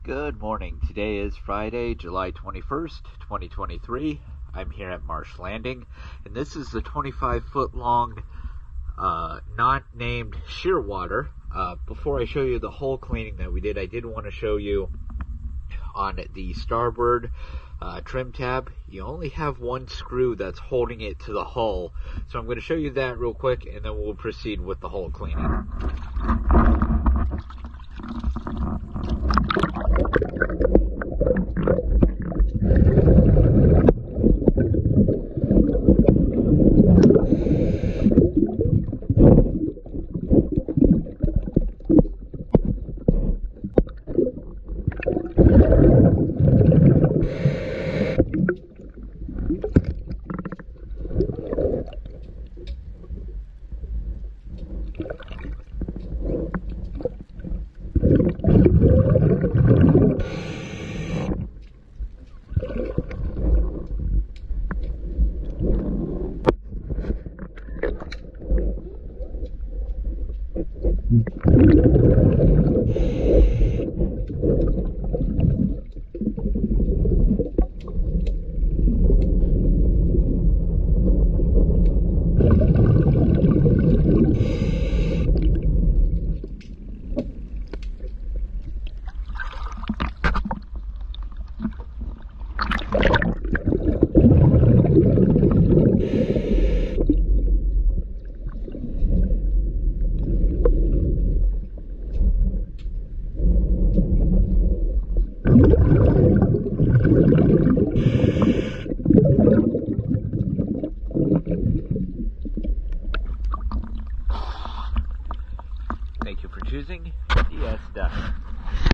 Good morning. Today is Friday, July 21st, 2023. I'm here at Marsh Landing, and this is the 25-foot long, not named Shearwater. Before I show you the hull cleaning that we did, I did want to show you on the starboard trim tab, you only have one screw that's holding it to the hull. So I'm going to show you that real quick, and then we'll proceed with the hull cleaning.